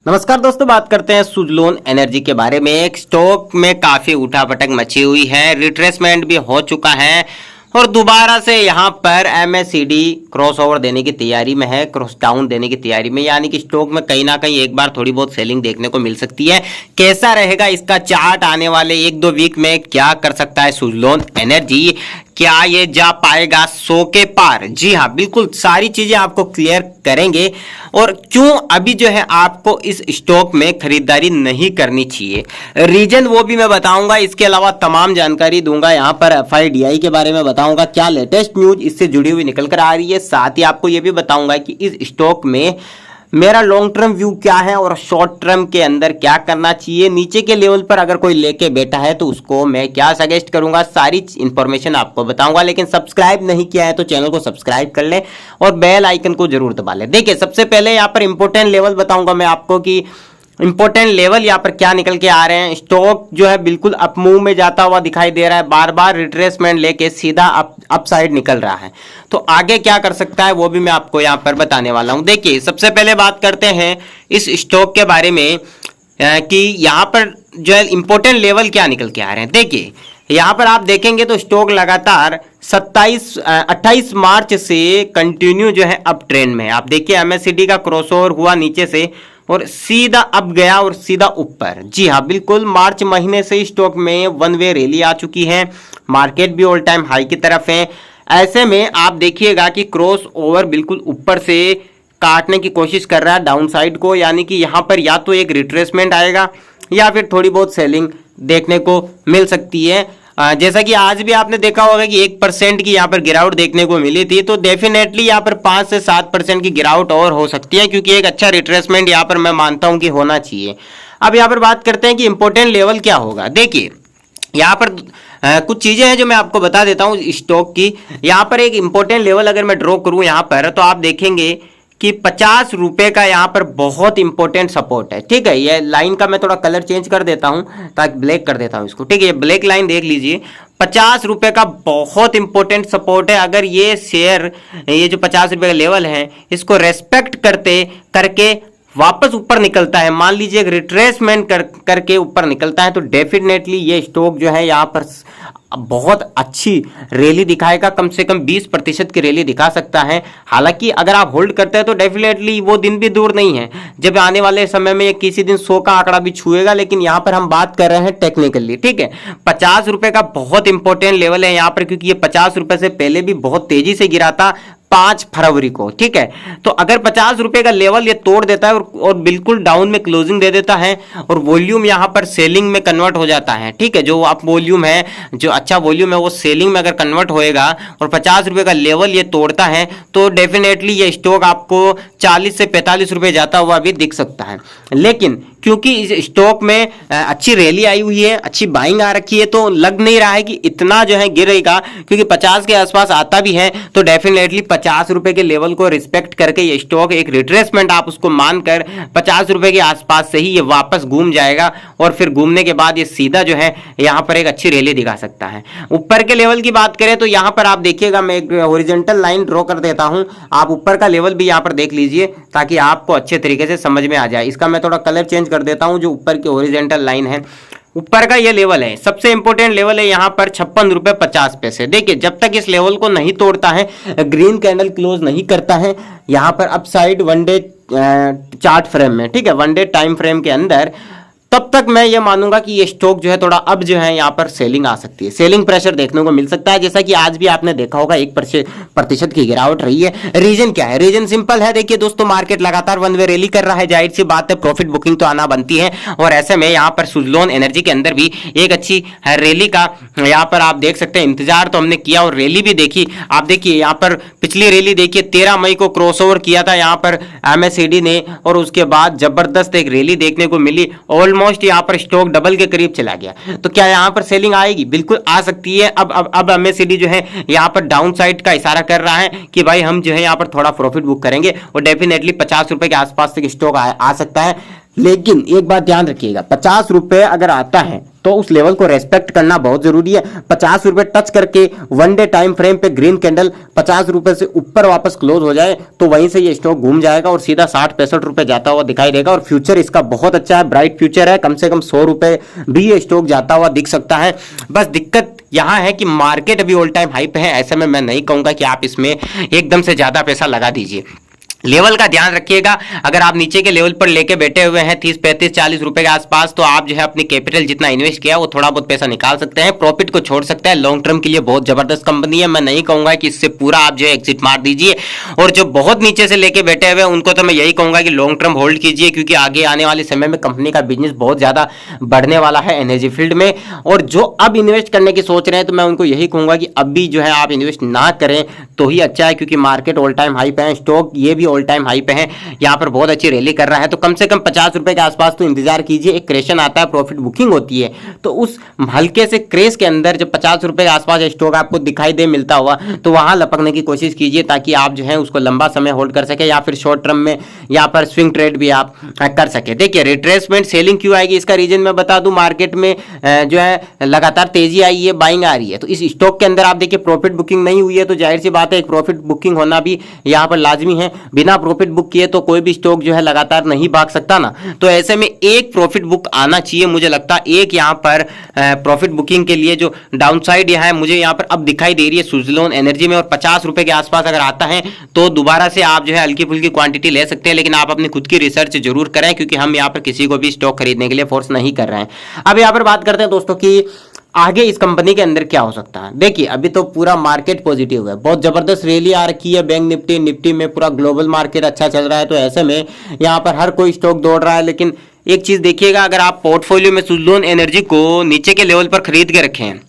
नमस्कार दोस्तों, बात करते हैं सुज़लोन एनर्जी के बारे में। एक स्टॉक में काफी उठापटक मची हुई है, रिट्रेसमेंट भी हो चुका है और दोबारा से यहां पर एमएससीडी क्रॉस ओवर देने की तैयारी में है, क्रॉस डाउन देने की तैयारी में, यानी कि स्टॉक में कहीं ना कहीं एक बार थोड़ी बहुत सेलिंग देखने को मिल सकती है। कैसा रहेगा इसका चार्ट आने वाले एक दो वीक में, क्या कर सकता है सुज़लोन एनर्जी, क्या ये जा पाएगा 100 के पार? जी हाँ, बिल्कुल सारी चीजें आपको क्लियर करेंगे और क्यों अभी जो है आपको इस स्टॉक में खरीदारी नहीं करनी चाहिए, रीजन वो भी मैं बताऊंगा। इसके अलावा तमाम जानकारी दूंगा, यहाँ पर एफआईडीआई के बारे में बताऊंगा, क्या लेटेस्ट न्यूज इससे जुड़ी हुई निकल कर आ रही है। साथ ही आपको ये भी बताऊंगा कि इस स्टॉक में मेरा लॉन्ग टर्म व्यू क्या है और शॉर्ट टर्म के अंदर क्या करना चाहिए। नीचे के लेवल पर अगर कोई लेके बैठा है तो उसको मैं क्या सजेस्ट करूंगा, सारी इंफॉर्मेशन आपको बताऊंगा। लेकिन सब्सक्राइब नहीं किया है तो चैनल को सब्सक्राइब कर ले और बेल आइकन को जरूर दबा ले। देखिए, सबसे पहले यहाँ पर इंपॉर्टेंट लेवल बताऊंगा मैं आपको कि इंपॉर्टेंट लेवल यहाँ पर क्या निकल के आ रहे हैं। स्टॉक जो है बिल्कुल अप मूव में जाता हुआ दिखाई दे रहा है, बार बार रिट्रेसमेंट लेके सीधा अप साइड निकल रहा है। तो आगे क्या कर सकता है वो भी मैं आपको यहाँ पर बताने वाला हूँ। देखिए, सबसे पहले बात करते हैं इस स्टॉक के बारे में कि यहाँ पर जो है इंपॉर्टेंट लेवल क्या निकल के आ रहे हैं। देखिए, यहाँ पर आप देखेंगे तो स्टॉक लगातार 28 मार्च से कंटिन्यू जो है अप ट्रेंड में है। आप देखिए, एमएससीडी का क्रॉसओवर हुआ नीचे से और सीधा अप गया और सीधा ऊपर। जी हाँ, बिल्कुल मार्च महीने से स्टॉक में वन वे रैली आ चुकी है, मार्केट भी ऑल टाइम हाई की तरफ है। ऐसे में आप देखिएगा कि क्रॉस ओवर बिल्कुल ऊपर से काटने की कोशिश कर रहा है डाउन साइड को, यानी कि यहाँ पर या तो एक रिट्रेसमेंट आएगा या फिर थोड़ी बहुत सेलिंग देखने को मिल सकती है। जैसा कि आज भी आपने देखा होगा कि 1% की यहाँ पर गिरावट देखने को मिली थी, तो डेफिनेटली यहाँ पर 5 से 7% की गिरावट और हो सकती है, क्योंकि एक अच्छा रिट्रेसमेंट यहाँ पर मैं मानता हूँ कि होना चाहिए। अब यहाँ पर बात करते हैं कि इंपॉर्टेंट लेवल क्या होगा। देखिए, यहाँ पर कुछ चीजें हैं जो मैं आपको बता देता हूँ स्टॉक की। यहाँ पर एक इंपॉर्टेंट लेवल अगर मैं ड्रॉ करूँ यहाँ पर, तो आप देखेंगे कि 50 रुपए का यहाँ पर बहुत इंपॉर्टेंट सपोर्ट है। ठीक है, ये लाइन का मैं थोड़ा कलर चेंज कर देता हूँ ताकि ब्लैक कर देता हूँ इसको। ठीक है, ये ब्लैक लाइन देख लीजिए, 50 रुपए का बहुत इंपॉर्टेंट सपोर्ट है। अगर ये शेयर, ये जो 50 रुपए का लेवल है, इसको रेस्पेक्ट करके वापस ऊपर निकलता है, मान लीजिए एक रिट्रेसमेंट करके ऊपर निकलता है, तो डेफिनेटली ये स्टॉक जो है यहाँ पर बहुत अच्छी रैली दिखाएगा, कम से कम 20% की रैली दिखा सकता है। हालांकि अगर आप होल्ड करते हैं तो डेफिनेटली वो दिन भी दूर नहीं है जब आने वाले समय में किसी दिन 100 का आंकड़ा भी छुएगा, लेकिन यहाँ पर हम बात कर रहे हैं टेक्निकली। ठीक है, 50 रुपए का बहुत इंपॉर्टेंट लेवल है यहाँ पर, क्योंकि ये 50 रुपए से पहले भी बहुत तेजी से गिरा था 5 फरवरी को। ठीक है, तो अगर 50 रुपए का लेवल ये तोड़ देता है और बिल्कुल डाउन में क्लोजिंग दे देता है और वॉल्यूम यहां पर सेलिंग में कन्वर्ट हो जाता है। ठीक है, जो आप वॉल्यूम है, जो अच्छा वॉल्यूम है, वो सेलिंग में अगर कन्वर्ट होएगा और 50 रुपए का लेवल ये तोड़ता है, तो डेफिनेटली ये स्टॉक आपको 40 से 45 रुपए जाता हुआ भी दिख सकता है। लेकिन क्योंकि इस स्टॉक में अच्छी रैली आई हुई है, अच्छी बाइंग आ रखी है, तो लग नहीं रहा है कि इतना जो है गिरेगा, क्योंकि 50 के आसपास आता भी है, तो डेफिनेटली 50 रुपए के लेवल को रिस्पेक्ट करके ये स्टॉक एक रिट्रेसमेंट आप उसको मानकर 50 रुपए के आसपास से ही ये वापस घूम जाएगा और फिर घूमने के बाद ये सीधा जो है यहाँ पर एक अच्छी रैली दिखा सकता है। ऊपर के लेवल की बात करें तो यहाँ पर आप देखिएगा, मैं एक हॉरिजॉन्टल लाइन ड्रॉ कर देता हूँ, आप ऊपर का लेवल भी यहाँ पर देख लीजिए ताकि आपको अच्छे तरीके से समझ में आ जाए। इसका मैं थोड़ा कलर चेंज कर देता हूं। जो ऊपर की हॉरिजॉन्टल लाइन है, ऊपर का ये लेवल है, सबसे इंपॉर्टेंट लेवल है यहाँ पर 56 रुपए 50 पैसे। देखिए, जब तक इस लेवल को नहीं तोड़ता है, ग्रीन कैंडल क्लोज नहीं करता है यहाँ पर upside one day chart frame में, ठीक है, वन डे टाइम फ्रेम के अंदर, तब तक मैं ये मानूंगा कि ये स्टॉक जो है थोड़ा अब जो है यहाँ पर सेलिंग आ सकती है, सेलिंग प्रेशर देखने को मिल सकता है। जैसा कि आज भी आपने देखा होगा 1% की गिरावट रही है। रीजन क्या है? रीजन सिंपल है। देखिए दोस्तों, मार्केट लगातार वन वे रैली कर रहा है, जाहिर सी बात है प्रॉफिट बुकिंग तो आना बनती है, और ऐसे में यहाँ पर सुज़लोन एनर्जी के अंदर भी एक अच्छी रैली का यहाँ पर आप देख सकते हैं, इंतजार तो हमने किया और रैली भी देखी। आप देखिए यहाँ पर पिछली रैली देखिए, 13 मई को क्रॉसओवर किया था यहाँ पर एमएससीडी ने, और उसके बाद जबरदस्त एक रैली देखने को मिली, ऑलमोस्ट यहाँ पर स्टॉक डबल के करीब चला गया। तो क्या यहाँ पर सेलिंग आएगी? बिल्कुल आ सकती है। अब एमएससीडी जो है यहाँ पर डाउन साइड का इशारा कर रहा है कि भाई हम जो है यहाँ पर थोड़ा प्रॉफिट बुक करेंगे, और डेफिनेटली 50 रुपए के आसपास तक स्टॉक आ सकता है। लेकिन एक बात ध्यान रखिएगा, 50 रुपए अगर आता है तो तो उस लेवल को रेस्पेक्ट करना बहुत जरूरी है। 50 रुपए टच करके वन डे टाइम फ्रेम पे ग्रीन कैंडल 50 रुपए से ऊपर वापस क्लोज हो जाए तो वहीं से ये स्टॉक घूम जाएगा और सीधा 60-65 रुपए जाता हुआ दिखाई देगा। और फ्यूचर इसका बहुत अच्छा है, ब्राइट फ्यूचर है, कम से कम 100 रुपए भी ये स्टॉक जाता हुआ दिख सकता है। बस दिक्कत यहां है कि मार्केट अभी ऑल टाइम हाई पे है, ऐसे में मैं नहीं कहूंगा कि आप इसमें एकदम से ज्यादा पैसा लगा दीजिए। लेवल का ध्यान रखिएगा, अगर आप नीचे के लेवल पर लेके बैठे हुए हैं 30, 35, 40 रुपए के आसपास, तो आप जो है अपनी कैपिटल जितना इन्वेस्ट किया वो थोड़ा बहुत पैसा निकाल सकते हैं, प्रॉफिट को छोड़ सकते हैं। लॉन्ग टर्म के लिए बहुत जबरदस्त कंपनी है, मैं नहीं कहूंगा कि इससे पूरा आप जो है एग्जिट मार दीजिए। और जो बहुत नीचे से लेके बैठे हुए हैं उनको तो मैं यही कहूंगा कि लॉन्ग टर्म होल्ड कीजिए, क्योंकि आगे आने वाले समय में कंपनी का बिजनेस बहुत ज्यादा बढ़ने वाला है एनर्जी फील्ड में। और जो अब इन्वेस्ट करने की सोच रहे हैं तो मैं उनको यही कहूंगा कि अभी जो है आप इन्वेस्ट ना करें तो ही अच्छा है, क्योंकि मार्केट ऑल टाइम हाई पे है, स्टॉक ये भी ऑल टाइम हाई पे है, यहां पर बहुत अच्छी रैली कर रहा है। तो कम से कम 50 रुपए के आसपास तो इंतजार कीजिए। एक क्रेशन आता है, प्रॉफिट बुकिंग होती है, तो उस हल्के से क्रेश के अंदर जब 50 रुपए के आसपास स्टॉक आपको दिखाई दे मिलता हुआ तो वहां लपकने की कोशिश कीजिए, ताकि आप जो है उसको लंबा समय होल्ड कर सके, या फिर शॉर्ट टर्म में यहां पर स्विंग ट्रेड भी आप कर सके। देखिए रिट्रेसमेंट सेलिंग क्यों आएगी, इसका रीजन मैं बता दूं, मार्केट में जो है लगातार तेजी आई है, बाइंग आ रही है, तो इस स्टॉक के अंदर आप देखिए प्रॉफिट बुकिंग नहीं हुई है, तो जाहिर सी बात है एक प्रॉफिट बुकिंग होना भी यहां पर लाजमी है। बिना प्रॉफिट बुक किए तो कोई भी स्टॉक जो है लगातार नहीं भाग सकता ना, तो ऐसे में एक प्रॉफिट बुक आना चाहिए। मुझे लगता है एक यहां पर प्रॉफिट बुकिंग के लिए जो डाउनसाइड है मुझे यहां पर अब दिखाई दे रही है सुजलोन एनर्जी में, और 50 रुपए के आसपास अगर आता है तो दोबारा से आप जो है हल्की फुल्की क्वांटिटी ले सकते हैं, लेकिन आप अपनी खुद की रिसर्च जरूर करें, क्योंकि हम यहां पर किसी को भी स्टॉक खरीदने के लिए फोर्स नहीं कर रहे हैं। अब यहां पर बात करते हैं दोस्तों की आगे इस कंपनी के अंदर क्या हो सकता है। देखिए अभी तो पूरा मार्केट पॉजिटिव है, बहुत जबरदस्त रैली आ रखी है, बैंक निफ्टी में पूरा ग्लोबल मार्केट अच्छा चल रहा है, तो ऐसे में यहां पर हर कोई स्टॉक दौड़ रहा है। लेकिन एक चीज देखिएगा, अगर आप पोर्टफोलियो में सुजलोन एनर्जी को नीचे के लेवल पर खरीद के रखे हैं,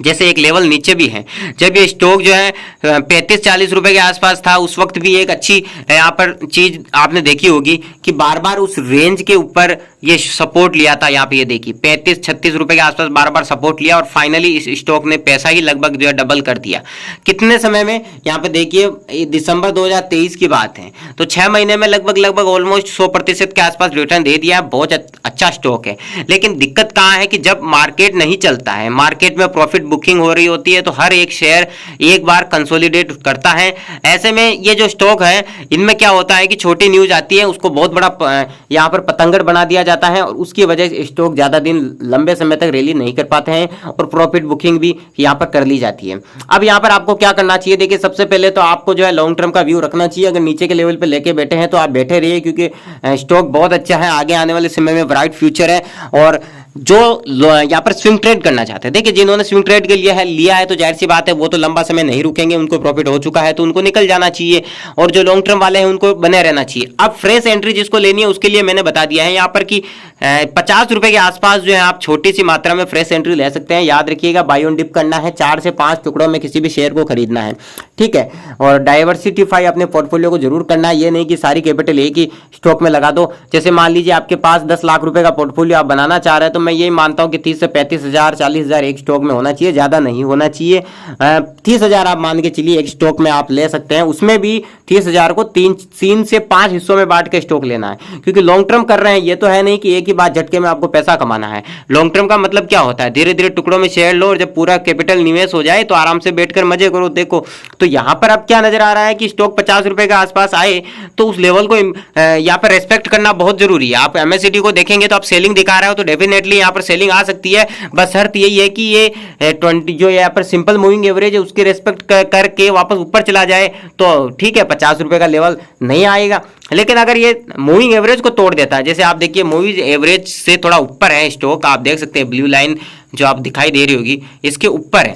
जैसे एक लेवल नीचे भी है, जब ये स्टॉक जो है 35-40 रुपए के आसपास था, उस वक्त भी एक अच्छी यहाँ पर चीज आपने देखी होगी कि बार बार उस रेंज के ऊपर ये सपोर्ट लिया था। यहाँ पे ये देखिए 35-36 रुपए के आसपास बार बार सपोर्ट लिया, और फाइनली इस स्टॉक ने पैसा ही लगभग जो है डबल कर दिया। कितने समय में, यहाँ पे देखिए दिसंबर 2023 की बात है, तो 6 महीने में लगभग ऑलमोस्ट 100% के आसपास रिटर्न दे दिया है। बहुत अच्छा स्टॉक है, लेकिन दिक्कत कहाँ है कि जब मार्केट नहीं चलता है, मार्केट में प्रॉफिट बुकिंग हो रही होती है, तो हर एक शेयर एक बार कंसोलिडेट करता है। ऐसे में ये जो स्टॉक है इनमें क्या होता है कि छोटी न्यूज आती है, उसको बहुत बड़ा यहाँ पर पतंगड़ बना दिया जाता है, और उसकी वजह से स्टॉक ज्यादा दिन लंबे समय तक रैली नहीं कर पाते हैं, और प्रॉफिट बुकिंग भी यहाँ पर कर ली जाती है। अब यहाँ पर आपको क्या करना चाहिए, देखिए सबसे पहले तो आपको जो है लॉन्ग टर्म का व्यू रखना चाहिए। अगर नीचे के लेवल पे लेके बैठे हैं तो आप बैठे रहिए, क्योंकि स्टॉक बहुत अच्छा है, आगे आने वाले समय में ब्राइट फ्यूचर है। और जो यहाँ पर स्विंग ट्रेड करना चाहते हैं, देखिए जिन्होंने स्विंग ट्रेड के लिए लिया है तो जाहिर सी बात है वो तो लंबा समय नहीं रुकेंगे, उनको प्रॉफिट हो चुका है तो उनको निकल जाना चाहिए, और जो लॉन्ग टर्म वाले हैं उनको बने रहना चाहिए। अब फ्रेश एंट्री जिसको लेनी है उसके लिए मैंने बता दिया है यहाँ पर कि 50 रुपए के आसपास जो है आप छोटी सी मात्रा में फ्रेश एंट्री ले सकते हैं। याद रखिएगा बाय ऑन डिप करना है, 4 से 5 टुकड़ों में किसी भी शेयर को खरीदना है, ठीक है। और डाइवर्सिटीफाई अपने पोर्टफोलियो को जरूर करना है, ये नहीं कि सारी कैपिटल एक ही स्टॉक में लगा दो। जैसे मान लीजिए आपके पास 10 लाख रुपए का पोर्टफोलियो आप बनाना चाह रहे हैं, तो मैं यही मानता हूं कि 30 से 35 हजार 40 हजार एक स्टॉक में होना चाहिए, ज्यादा नहीं होना चाहिए। 30 हजार आप मान के चलिए एक स्टॉक में आप ले सकते हैं, उसमें भी 30 हजार को 3 से 5 हिस्सों में बांट के स्टॉक लेना है, क्योंकि लॉन्ग टर्म कर रहे हैं। ये तो है नहीं कि एक ही बात झटके में आपको पैसा कमाना है। लॉन्ग टर्म का मतलब क्या होता है, धीरे धीरे टुकड़ों में शेयर लो, और जब पूरा कैपिटल निवेश हो जाए तो आराम से बैठकर मजे करो। देखो तो यहां पर अब क्या नजर आ रहा है कि स्टॉक 50 रुपए के आसपास आए तो उस लेवल को यहां पर रेस्पेक्ट करना बहुत जरूरी है। आप एमएससीडी को देखेंगे तो आप सेलिंग दिखा रहे हो, तो डेफिनेटली यहां पर सेलिंग आ सकती है। बस शर्त यही है कि ये 20 जो यहाँ पर सिंपल मूविंग एवरेज है उसकी रेस्पेक्ट करके वापस ऊपर चला जाए तो ठीक है, 50 रुपए का लेवल नहीं आएगा। लेकिन अगर ये मूविंग एवरेज को तोड़ देता है, जैसे आप देखिए मूविंग एवरेज से थोड़ा ऊपर है स्टॉक, आप देख सकते हैं ब्लू लाइन जो आप दिखाई दे रही होगी इसके ऊपर है,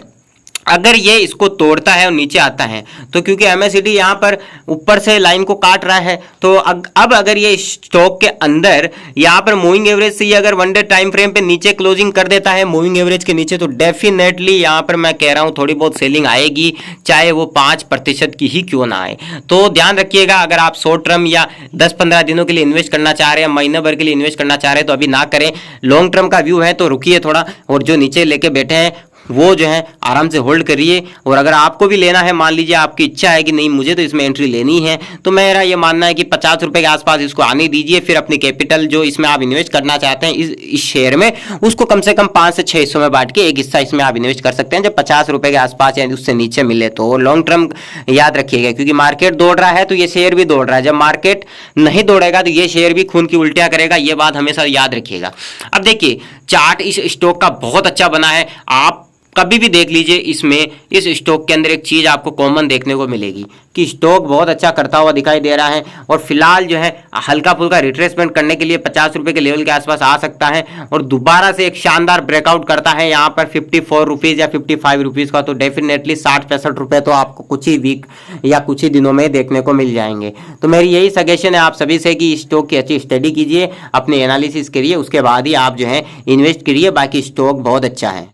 अगर ये इसको तोड़ता है और नीचे आता है तो क्योंकि एमएससीडी यहाँ पर ऊपर से लाइन को काट रहा है, तो अब अगर ये स्टॉक के अंदर यहाँ पर मूविंग एवरेज से ये अगर वन डे टाइम फ्रेम पे नीचे क्लोजिंग कर देता है मूविंग एवरेज के नीचे, तो डेफिनेटली यहाँ पर मैं कह रहा हूँ थोड़ी बहुत सेलिंग आएगी, चाहे वो 5% की ही क्यों ना आए। तो ध्यान रखिएगा, अगर आप शॉर्ट टर्म या 10-15 दिनों के लिए इन्वेस्ट करना चाह रहे हैं, महीने भर के लिए इन्वेस्ट करना चाह रहे हैं तो अभी ना करें। लॉन्ग टर्म का व्यू है तो रुकिए थोड़ा, और जो नीचे लेके बैठे हैं वो जो है आराम से होल्ड करिए। और अगर आपको भी लेना है, मान लीजिए आपकी इच्छा है कि नहीं मुझे तो इसमें एंट्री लेनी है, तो मेरा ये मानना है कि 50 रुपए के आसपास इसको आने दीजिए। फिर अपनी कैपिटल जो इसमें आप इन्वेस्ट करना चाहते हैं इस शेयर में, उसको कम से कम 5 से 6 हिस्सों में बांट के एक हिस्सा इसमें आप इन्वेस्ट कर सकते हैं जब 50 रुपए के आसपास या उससे नीचे मिले तो। लॉन्ग टर्म याद रखिएगा, क्योंकि मार्केट दौड़ रहा है तो ये शेयर भी दौड़ रहा है, जब मार्केट नहीं दौड़ेगा तो ये शेयर भी खून की उल्टियां करेगा, ये बात हमेशा याद रखिएगा। अब देखिए चार्ट इस स्टॉक का बहुत अच्छा बना है, आप कभी भी देख लीजिए। इसमें इस स्टॉक के अंदर एक चीज आपको कॉमन देखने को मिलेगी कि स्टॉक बहुत अच्छा करता हुआ दिखाई दे रहा है, और फिलहाल जो है हल्का फुल्का रिट्रेसमेंट करने के लिए 50 रुपए के लेवल के आसपास आ सकता है, और दोबारा से एक शानदार ब्रेकआउट करता है यहाँ पर 54 रुपीज या 55 रुपीज का, तो डेफिनेटली 60-65 रुपए तो आपको कुछ ही वीक या कुछ ही दिनों में देखने को मिल जाएंगे। तो मेरी यही सजेशन है आप सभी से कि स्टॉक की अच्छी स्टडी कीजिए, अपने एनालिसिस करिए, उसके बाद ही आप जो है इन्वेस्ट करिए। बाकी स्टॉक बहुत अच्छा है।